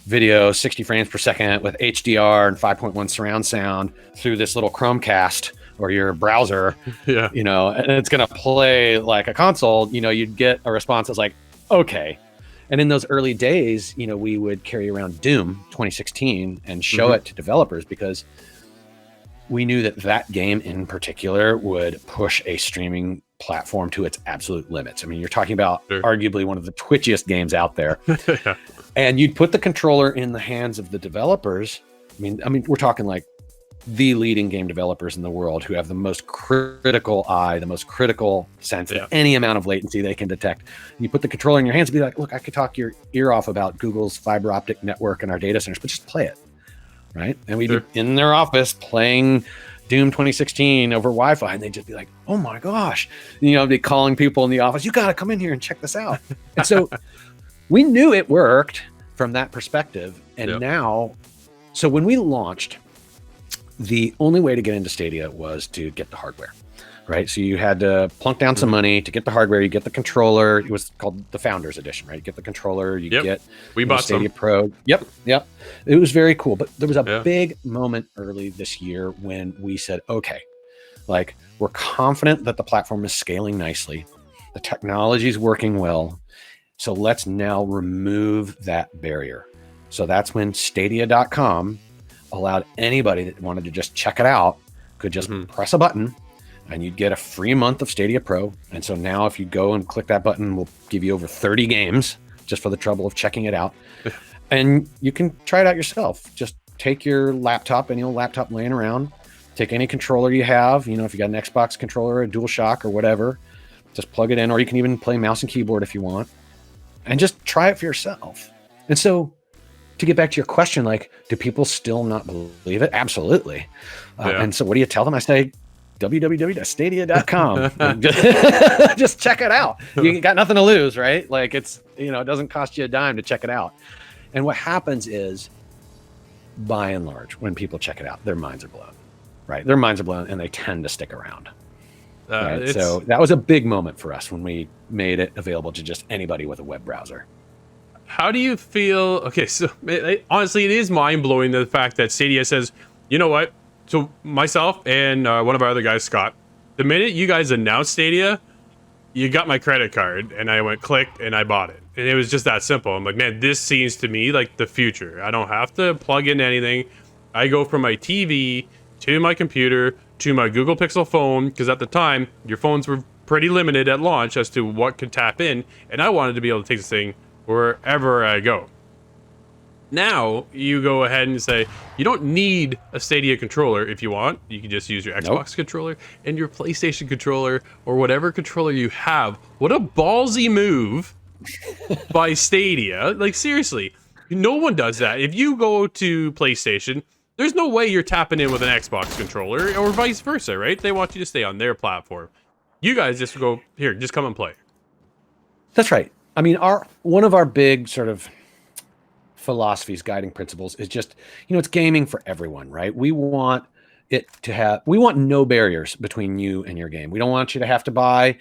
video, 60 frames per second with HDR and 5.1 surround sound through this little Chromecast or your browser, Yeah. and it's going to play like a console, you'd get a response that's like, okay. And in those early days, we would carry around Doom 2016 and show it to developers because we knew that game in particular would push a streaming platform to its absolute limits. I mean, you're talking about arguably one of the twitchiest games out there. Yeah. And you'd put the controller in the hands of the developers. I mean, we're talking like the leading game developers in the world who have the most critical eye, the most critical sense of any amount of latency they can detect. You put the controller in your hands and be like, look, I could talk your ear off about Google's fiber optic network and our data centers, but just play it, right? And we'd be in their office playing Doom 2016 over Wi-Fi, and they'd just be like, oh my gosh. I'd be calling people in the office, you got to come in here and check this out. And so we knew it worked from that perspective. And now, so when we launched, the only way to get into Stadia was to get the hardware, right? So you had to plunk down some money to get the hardware. You get the controller. It was called the Founders Edition, right? You get the controller. You get we bought Stadia some. Pro. Yep. It was very cool. But there was a big moment early this year when we said, okay, like we're confident that the platform is scaling nicely. The technology is working well. So let's now remove that barrier. So that's when Stadia.com allowed anybody that wanted to just check it out could just press a button and you'd get a free month of Stadia Pro. And so now if you go and click that button, we'll give you over 30 games just for the trouble of checking it out. And you can try it out yourself. Just take your laptop, any old laptop laying around, take any controller you have, if you got an Xbox controller, a DualShock or whatever, just plug it in, or you can even play mouse and keyboard if you want, and just try it for yourself. And so to get back to your question, like, do people still not believe it? Absolutely. And so what do you tell them? I say, www.stadia.com. Just check it out. You got nothing to lose, right? Like, it doesn't cost you a dime to check it out. And what happens is, by and large, when people check it out, their minds are blown, right? Their minds are blown and they tend to stick around. Right? So that was a big moment for us when we made it available to just anybody with a web browser. How do you feel? Okay, so honestly, it is mind-blowing, the fact that Stadia says, you know what? So myself and one of our other guys, Scott, the minute you guys announced Stadia, you got my credit card, and I went clicked and I bought it. And it was just that simple. I'm like, man, this seems to me like the future. I don't have to plug in anything. I go from my TV to my computer to my Google Pixel phone, because at the time, your phones were pretty limited at launch as to what could tap in, and I wanted to be able to take this thing wherever I go. Now, you go ahead and say, you don't need a Stadia controller if you want. You can just use your Xbox controller and your PlayStation controller or whatever controller you have. What a ballsy move by Stadia. Like, seriously, no one does that. If you go to PlayStation, there's no way you're tapping in with an Xbox controller, or vice versa, right? They want you to stay on their platform. You guys just go, here, just come and play. That's right. I mean, one of our big sort of philosophies, guiding principles is just, it's gaming for everyone, right? We want no barriers between you and your game. We don't want you to have to buy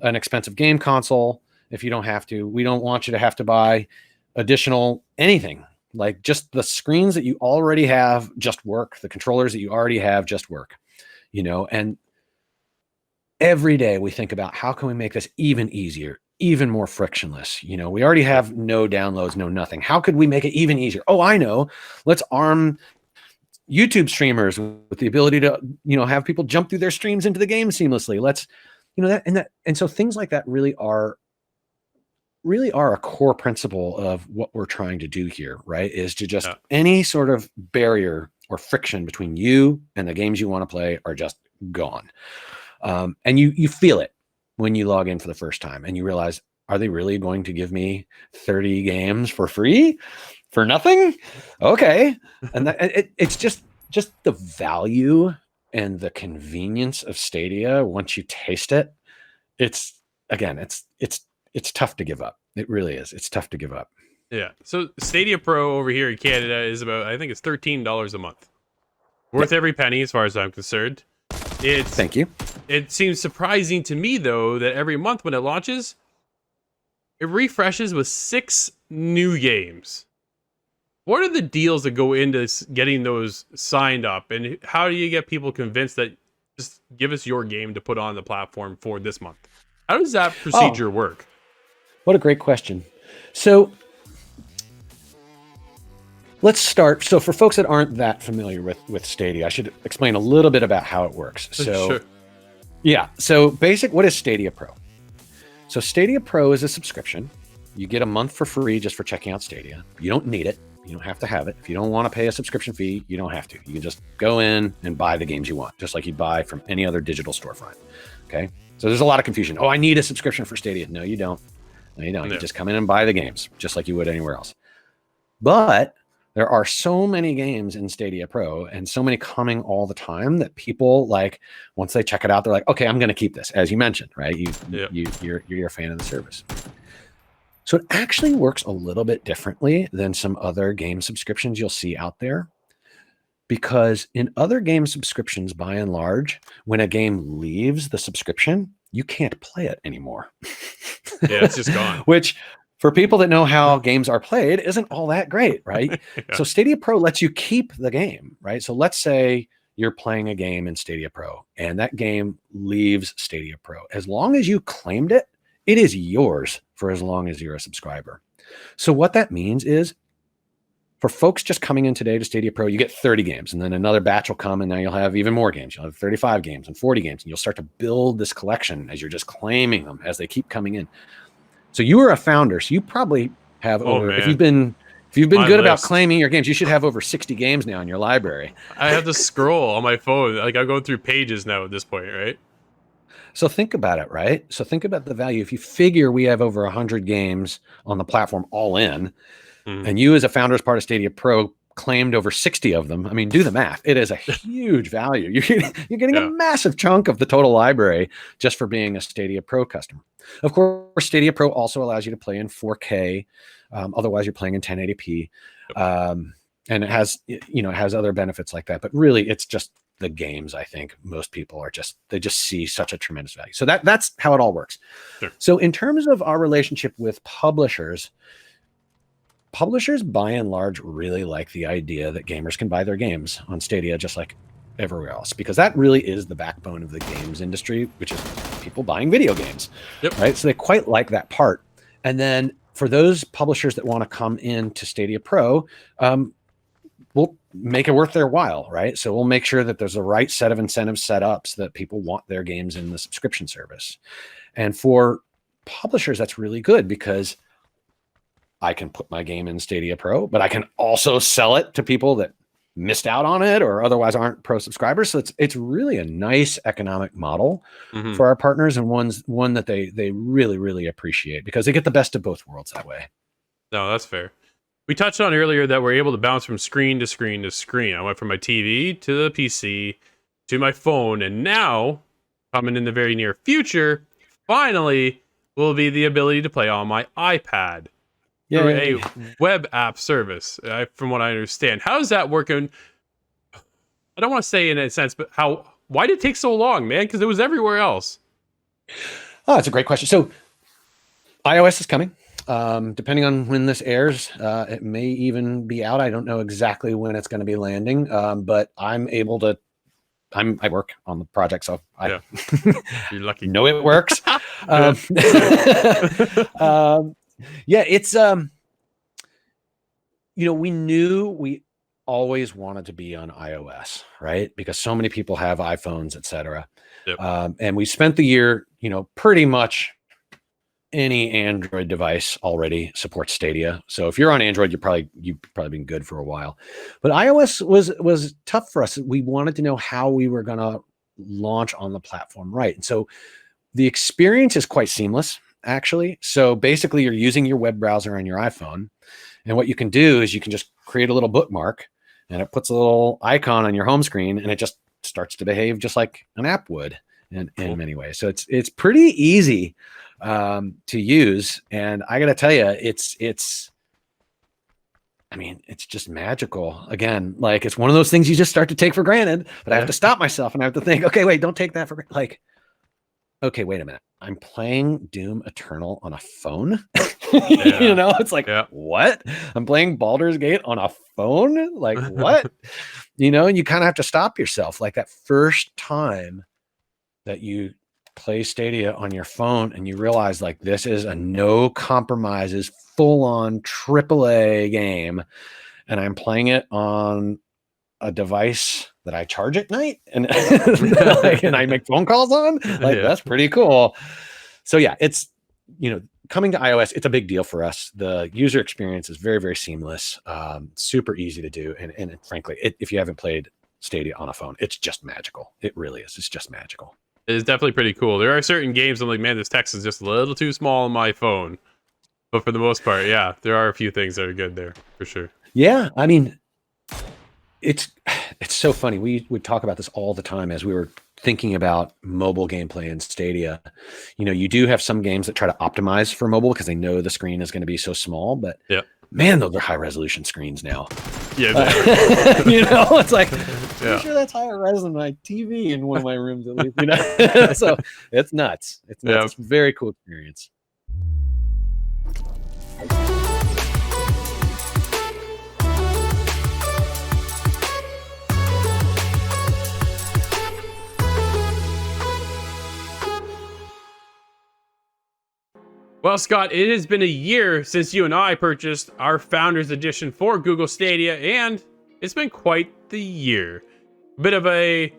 an expensive game console if you don't have to. We don't want you to have to buy additional anything. Like, just the screens that you already have just work. The controllers that you already have just work, and every day we think about how can we make this even easier, even more frictionless. We already have no downloads, no nothing. How could we make it even easier? Oh, I know. Let's arm YouTube streamers with the ability to, have people jump through their streams into the game seamlessly. Let's, and so things like that really are a core principle of what we're trying to do here, right? Is to just any sort of barrier or friction between you and the games you want to play are just gone. And you feel it when you log in for the first time and you realize, are they really going to give me 30 games for free for nothing? Okay. And it's just the value and the convenience of Stadia. Once you taste it, it's tough to give up. It really is. It's tough to give up. Yeah. So Stadia Pro over here in Canada is about, I think it's $13 a month. Worth every penny as far as I'm concerned. Thank you. It seems surprising to me, though, that every month when it launches, it refreshes with 6 new games. What are the deals that go into getting those signed up? And how do you get people convinced that just give us your game to put on the platform for this month? How does that procedure work? What a great question. So let's start. So for folks that aren't that familiar with Stadia, I should explain a little bit about how it works. So sure. Yeah. So what is Stadia Pro? So Stadia Pro is a subscription. You get a month for free just for checking out Stadia. You don't need it. You don't have to have it. If you don't want to pay a subscription fee, you don't have to. You can just go in and buy the games you want, just like you'd buy from any other digital storefront. Okay. So there's a lot of confusion. Oh, I need a subscription for Stadia. No, you don't. No, you don't. No. You just come in and buy the games just like you would anywhere else. But there are so many games in Stadia Pro and so many coming all the time that people, like, once they check it out, they're like, okay, I'm going to keep this, as you mentioned, right? You're a fan of the service. So it actually works a little bit differently than some other game subscriptions you'll see out there, because in other game subscriptions, by and large, when a game leaves the subscription, you can't play it anymore. Yeah, it's just gone. Which, for people that know how games are played, isn't all that great, right? Yeah. So Stadia Pro lets you keep the game, right? So let's say you're playing a game in Stadia Pro and that game leaves Stadia Pro. As long as you claimed it, it is yours for as long as you're a subscriber. So what that means is, for folks just coming in today to Stadia Pro, you get 30 games, and then another batch will come, and now you'll have even more games. You'll have 35 games and 40 games, and you'll start to build this collection as you're just claiming them as they keep coming in. So you are a founder, so you probably have if you've been If you've been My good about list. claiming your games, you should have over 60 games now in your library. I have to scroll on my phone. Like I'm going through pages now at this point, right? So think about it, right? So think about the value. If you figure we have over 100 games on the platform all in, Mhm. and you as a founder as part of Stadia Pro claimed over 60 of them, I mean, do the math. It is a huge value. You're getting Yeah. a massive chunk of the total library just for being a Stadia Pro customer. Of course, Stadia Pro also allows you to play in 4K. Otherwise, you're playing in 1080p. And it has, it has other benefits like that. But really, it's just the games. I think most people they just see such a tremendous value. So that's how it all works. Sure. So in terms of our relationship with publishers by and large really like the idea that gamers can buy their games on Stadia just like everywhere else, because that really is the backbone of the games industry, which is people buying video games. Yep. Right. So they quite like that part. And then for those publishers that want to come into Stadia Pro, we'll make it worth their while, right? So we'll make sure that there's the right set of incentives set up so that people want their games in the subscription service. And for publishers, that's really good because I can put my game in Stadia Pro, but I can also sell it to people that missed out on it or otherwise aren't Pro subscribers. So it's really a nice economic model Mhm. for our partners, and one that they really, really appreciate because they get the best of both worlds that way. No, that's fair. We touched on earlier that we're able to bounce from screen to screen to screen. I went from my TV to the PC to my phone, and now, coming in the very near future, finally will be the ability to play on my iPad through a web app service, from what I understand. How is that working? I don't want to say in a sense, but why did it take so long, man? Because it was everywhere else. Oh, that's a great question. So iOS is coming. Depending on when this airs, it may even be out. I don't know exactly when it's going to be landing, but I'm able to. I work on the project, so I You're lucky. know it works. Yeah, it's we knew we always wanted to be on iOS, right? Because so many people have iPhones, etc. Yep. And we spent the year, pretty much any Android device already supports Stadia. So if you're on Android, you've probably been good for a while. But iOS was tough for us. We wanted to know how we were going to launch on the platform right. And so the experience is quite seamless, actually. So basically, you're using your web browser on your iPhone. And what you can do is you can just create a little bookmark, and it puts a little icon on your home screen, and it just starts to behave just like an app would in many ways. So it's pretty easy to use, and I gotta tell you, it's just magical. Again, like it's one of those things you just start to take for granted, but I have to stop myself and I have to think, okay, wait, don't take that for granted. Like, okay, wait a minute, I'm playing Doom Eternal on a phone. It's like, what? I'm playing Baldur's Gate on a phone? Like, what? And you kind of have to stop yourself. Like that first time that you play Stadia on your phone and you realize like this is a no compromises, full on AAA game, and I'm playing it on a device that I charge at night and and I make phone calls on. Like that's pretty cool. So yeah, it's coming to iOS, it's a big deal for us. The user experience is very, very seamless, super easy to do, and frankly, if you haven't played Stadia on a phone, it's just magical. It really is. It's just magical. It's definitely pretty cool. There are certain games I'm like, man, this text is just a little too small on my phone. But for the most part, yeah, there are a few things that are good there for sure. Yeah, I mean, it's so funny. We would talk about this all the time as we were thinking about mobile gameplay in Stadia. You do have some games that try to optimize for mobile because they know the screen is going to be so small, but man, those are high resolution screens now. Yeah, it's like, I'm sure that's higher res than my TV in one of my rooms at least. So it's nuts. It's nuts. It's a very cool experience. Well, Scott, it has been a year since you and I purchased our Founders Edition for Google Stadia, and it's been quite the year. Bit of a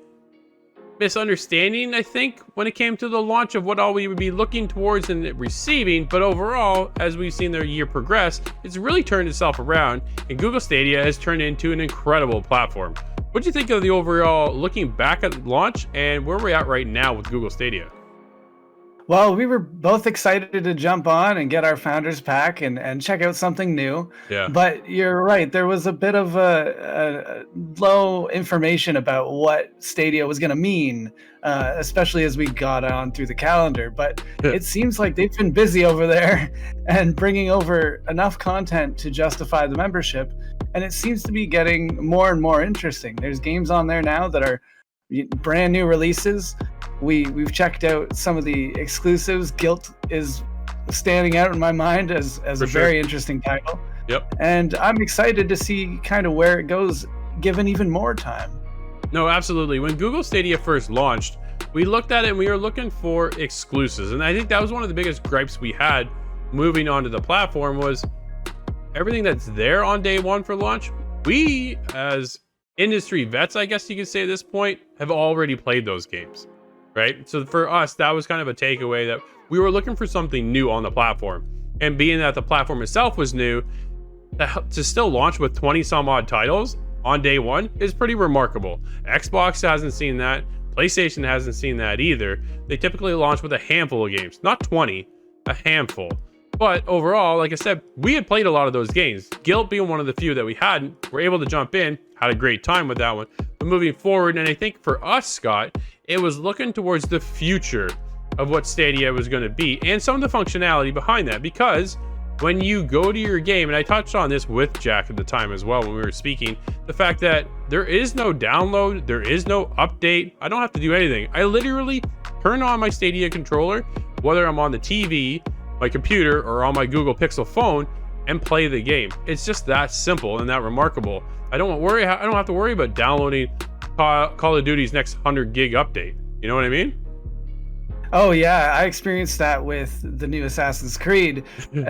misunderstanding, I think, when it came to the launch of what all we would be looking towards and receiving. But overall, as we've seen their year progress, it's really turned itself around, and Google Stadia has turned into an incredible platform. What do you think of the overall, looking back at launch and where we're at right now with Google Stadia? Well, we were both excited to jump on and get our founders pack and check out something new. Yeah. But you're right. There was a bit of a low information about what Stadia was going to mean, especially as we got on through the calendar. But it seems like they've been busy over there and bringing over enough content to justify the membership. And it seems to be getting more and more interesting. There's games on there now that are brand new releases. We've checked out some of the exclusives. Guilt is standing out in my mind as a very interesting title. Yep. And I'm excited to see kind of where it goes given even more time. No, absolutely. When Google Stadia first launched, we looked at it and we were looking for exclusives. And I think that was one of the biggest gripes we had moving onto the platform was everything that's there on day one for launch. We, as industry vets, I guess you could say at this point, have already played those games. Right? So for us, that was kind of a takeaway that we were looking for something new on the platform. And being that the platform itself was new, to still launch with 20 some odd titles on day one is pretty remarkable. Xbox hasn't seen that. PlayStation hasn't seen that either. They typically launch with a handful of games, not 20, a handful. But overall, like I said, we had played a lot of those games. Guilt being one of the few that we hadn't, were able to jump in, had a great time with that one. But moving forward, and I think for us, Scott, it was looking towards the future of what Stadia was going to be and some of the functionality behind that. Because when you go to your game, and I touched on this with Jack at the time as well when we were speaking, the fact that there is no download, there is no update. I don't have to do anything. I literally turn on my Stadia controller, whether I'm on the TV, my computer, or on my Google Pixel phone, and play the game. It's just that simple and that remarkable. I don't have to worry about downloading Call of Duty's next 100 gig update. You know what I mean? Oh yeah, I experienced that with the new Assassin's Creed.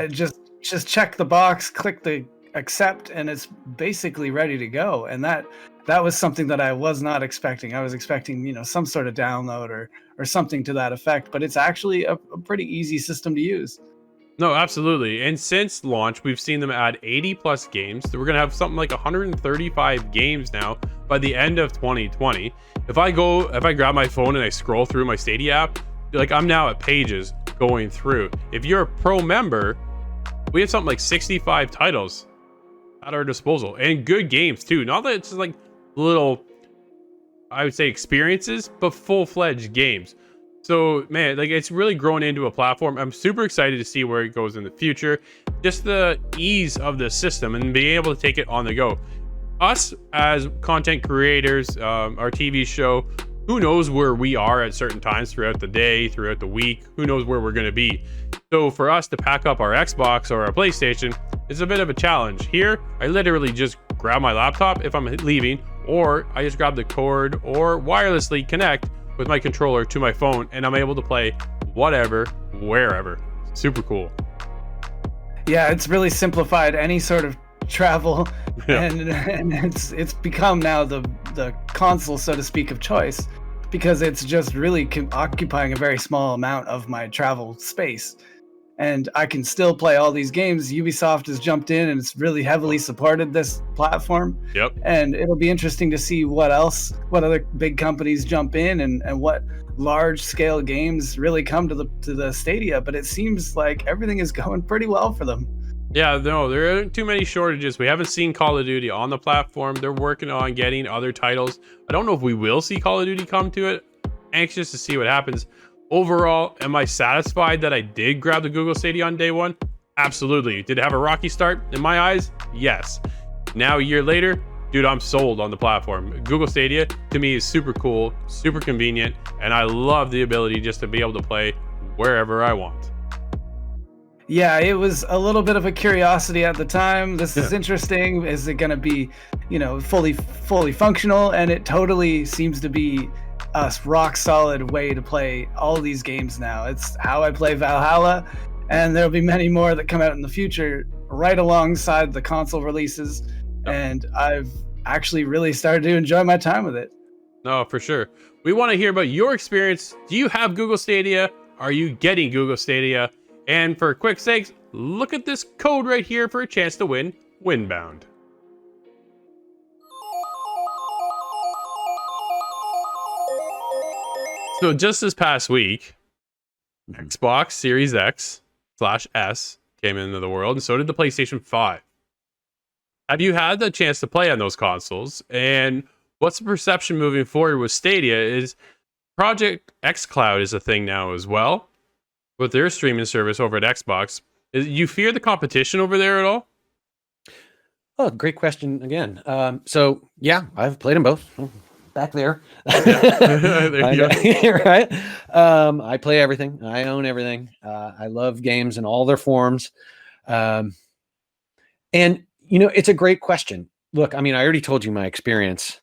Just check the box, click the accept, and it's basically ready to go. And that was something that I was not expecting. I was expecting, some sort of download or something to that effect, but it's actually a pretty easy system to use. No, absolutely. And since launch, we've seen them add 80 plus games. So we're going to have something like 135 games now by the end of 2020. If I grab my phone and I scroll through my Stadia app, like I'm now at pages going through. If you're a pro member, we have something like 65 titles at our disposal and good games too. Not that it's just like little, I would say, experiences, but full-fledged games. So man, like it's really grown into a platform. I'm super excited to see where it goes in the future. Just the ease of the system and being able to take it on the go. Us as content creators, our TV show, who knows where we are at certain times throughout the day, throughout the week, who knows where we're going to be. So for us to pack up our Xbox or our PlayStation is a bit of a challenge. Here, I literally just grab my laptop if I'm leaving, or I just grab the cord or wirelessly connect with my controller to my phone, and I'm able to play whatever, wherever. Super cool. Yeah, it's really simplified any sort of travel, Yeah. and it's become now the console, so to speak, of choice, because it's just really occupying a very small amount of my travel space. And I can still play all these games. Ubisoft has jumped in and it's really heavily supported this platform. Yep. And it'll be interesting to see what other big companies jump in and what large scale games really come to the Stadia. But it seems like everything is going pretty well for them. Yeah, no, there aren't too many shortages. We haven't seen Call of Duty on the platform. They're working on getting other titles. I don't know if we will see Call of Duty come to it. Anxious to see what happens. Overall, am I satisfied that I did grab the Google Stadia on day one? Absolutely. Did it have a rocky start? In my eyes, yes. Now, a year later, dude, I'm sold on the platform. Google Stadia, to me, is super cool, super convenient, and I love the ability just to be able to play wherever I want. Yeah, it was a little bit of a curiosity at the time. This is interesting. Is it going to be, fully functional? And it totally seems to be a rock solid way to play all these games now. It's how I play Valhalla, and there'll be many more that come out in the future right alongside the console releases. And I've actually really started to enjoy my time with it. No, for sure. We want to hear about your experience. Do you have Google Stadia? Are you getting Google Stadia? And for quick sakes, look at this code right here for a chance to win Winbound. So just this past week, Xbox Series X/S came into the world, and so did the PlayStation 5. Have you had the chance to play on those consoles? And what's the perception moving forward with Stadia is Project xCloud is a thing now as well with their streaming service over at Xbox. You fear the competition over there at all? Oh, great question again. So yeah, I've played them both. Back there. There you go. Right. I play everything. I own everything. I love games in all their forms. And it's a great question. Look, I mean, I already told you my experience,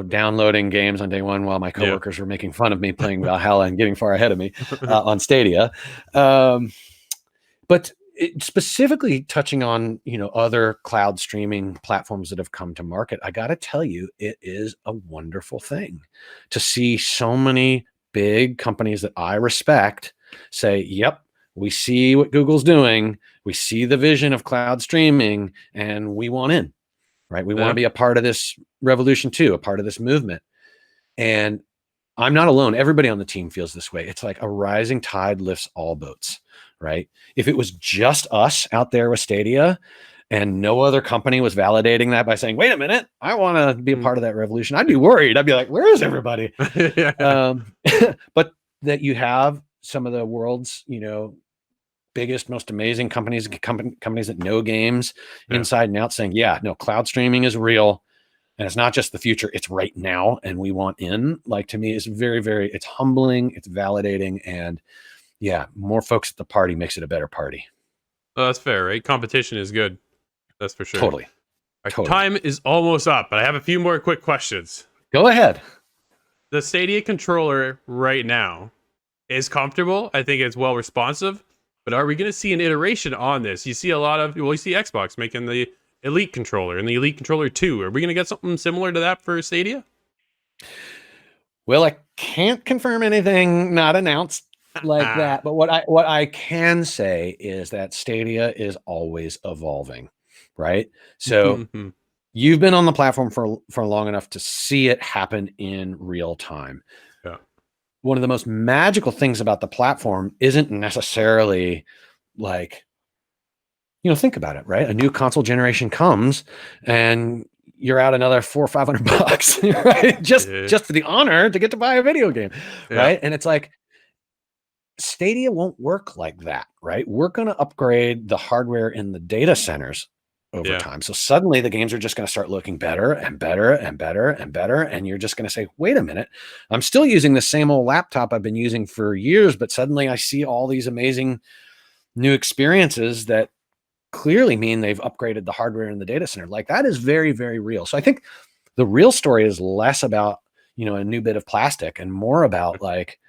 downloading games on day one while my coworkers were making fun of me playing Valhalla and getting far ahead of me on Stadia. But specifically touching on, other cloud streaming platforms that have come to market, I got to tell you, it is a wonderful thing to see so many big companies that I respect say, yep, we see what Google's doing. We see the vision of cloud streaming and we want in, right? We want to be a part of this revolution too, a part of this movement. And I'm not alone. Everybody on the team feels this way. It's like a rising tide lifts all boats, right? If it was just us out there with Stadia and no other company was validating that by saying, wait a minute, I want to be a part of that revolution, I'd be worried. I'd be like, where is everybody? But that you have some of the world's, biggest, most amazing companies that know games inside and out saying, yeah, no, cloud streaming is real. And it's not just the future, it's right now. And we want in, like, to me, is very, very, it's humbling, it's validating. And yeah, more folks at the party makes it a better party. Oh, that's fair, right? Competition is good. That's for sure. Totally. Our time is almost up, but I have a few more quick questions. Go ahead. The Stadia controller right now is comfortable. I think it's well responsive. But are we going to see an iteration on this? You see you see Xbox making the Elite controller and the Elite controller 2. Are we going to get something similar to that for Stadia? Well, I can't confirm anything not announced like that. But what I can say is that Stadia is always evolving, right? So you've been on the platform for long enough to see it happen in real time. Yeah. One of the most magical things about the platform isn't necessarily like, think about it, right? A new console generation comes and you're out another $400 or $500, right? Just for the honor to get to buy a video game, right? And it's like, Stadia won't work like that, right? We're going to upgrade the hardware in the data centers over time. So suddenly the games are just going to start looking better and better and better and better. And you're just going to say, wait a minute, I'm still using the same old laptop I've been using for years, but suddenly I see all these amazing new experiences that clearly mean they've upgraded the hardware in the data center. Like, that is very, very real. So I think the real story is less about, a new bit of plastic and more about like,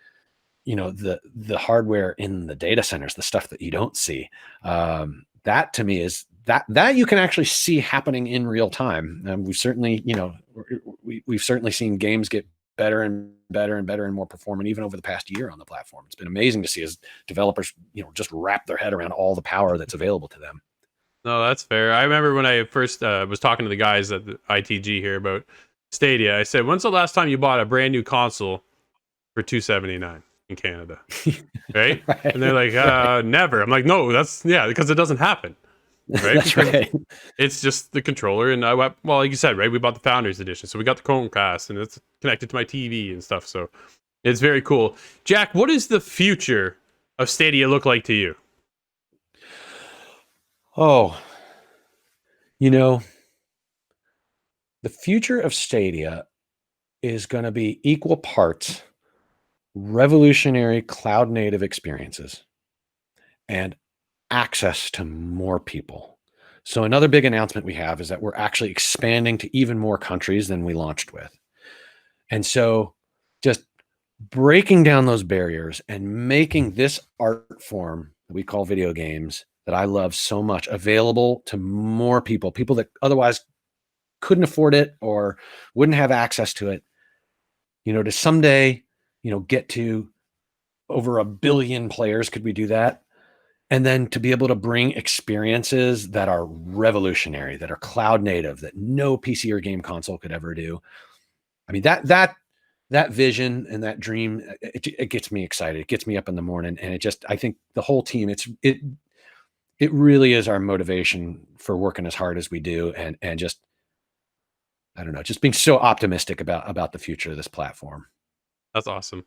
the hardware in the data centers, the stuff that you don't see. That to me is that you can actually see happening in real time. We've certainly, we've certainly seen games get better and better and better and more performant even over the past year on the platform. It's been amazing to see as developers, just wrap their head around all the power that's available to them. No, that's fair. I remember when I first was talking to the guys at the ITG here about Stadia, I said, when's the last time you bought a brand new console for $279 in Canada? Right? And they're like, never. I'm like, no, because it doesn't happen. Right? That's right. It's just the controller, and like you said, right? We bought the Founders Edition, so we got the Chromecast, and it's connected to my TV and stuff. So it's very cool. Jack, what does the future of Stadia look like to you? Oh, the future of Stadia is going to be equal parts revolutionary cloud native experiences and access to more people. So another big announcement we have is that we're actually expanding to even more countries than we launched with. And so just breaking down those barriers and making this art form that we call video games that I love so much available to more people that otherwise couldn't afford it or wouldn't have access to it. to someday, get to over 1 billion players. Could we do that? And then to be able to bring experiences that are revolutionary, that are cloud native, that no PC or game console could ever do. I mean, that vision and that dream, it gets me excited. It gets me up in the morning, and I think the whole team, it really is our motivation for working as hard as we do, and just, I don't know, just being so optimistic about the future of this platform. That's awesome.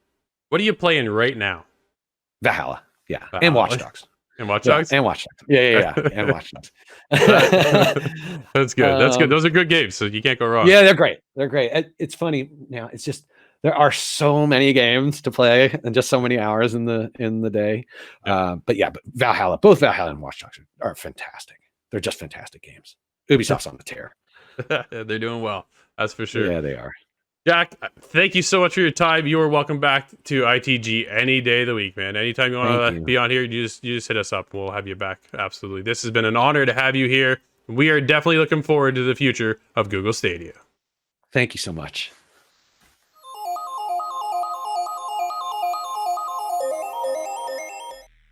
What are you playing right now? Valhalla, yeah, Valhalla. and Watch Dogs. And Watch Dogs? Yeah, and Watch Dogs. Yeah, and Watch Dogs. That's good. That's good. Those are good games, so you can't go wrong. Yeah, they're great. They're great. It's funny now. It's just there are so many games to play and just so many hours in the day. Yeah. But Valhalla, both Valhalla and Watch Dogs are fantastic. They're just fantastic games. Ubisoft's on the tear. They're doing well. That's for sure. Yeah, they are. Jack, thank you so much for your time. You are welcome back to ITG any day of the week, man. Anytime you want to be on here, you just hit us up. We'll have you back. Absolutely. This has been an honor to have you here. We are definitely looking forward to the future of Google Stadia. Thank you so much.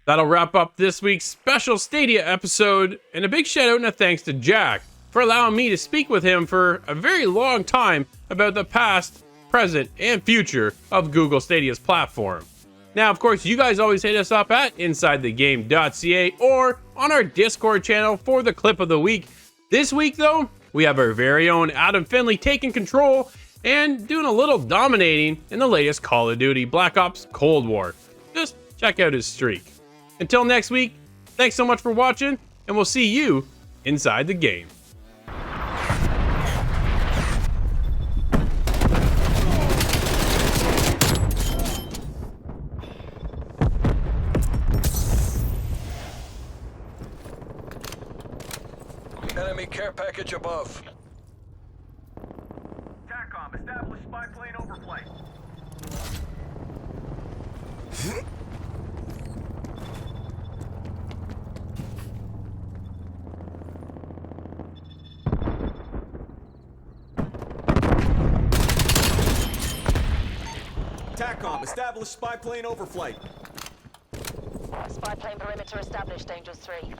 That'll wrap up this week's special Stadia episode, and a big shout out and a thanks to Jack for allowing me to speak with him for a very long time about the past, present, and future of Google Stadia's platform. Now, of course, you guys always hit us up at insidethegame.ca or on our Discord channel for the clip of the week. This week, though, we have our very own Adam Finley taking control and doing a little dominating in the latest Call of Duty Black Ops Cold War. Just check out his streak. Until next week, thanks so much for watching, and we'll see you inside the game. Enemy care package above. TACOM, establish spy plane overflight. TACOM, establish spy plane overflight. Spy plane perimeter established, Angels 3.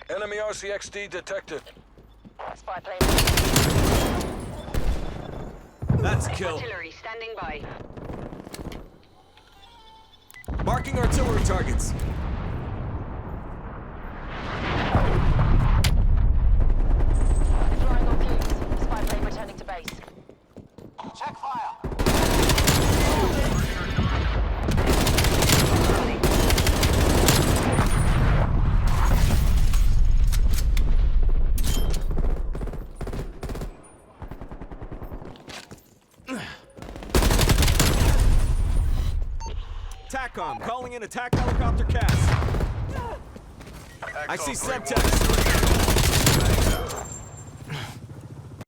Enemy RCXD detected. Spy plane. That's a kill. Artillery standing by. Marking artillery targets. Flying on fumes. Spy plane returning to base. Check fire. TACOM, calling in attack helicopter cast. I see subtext.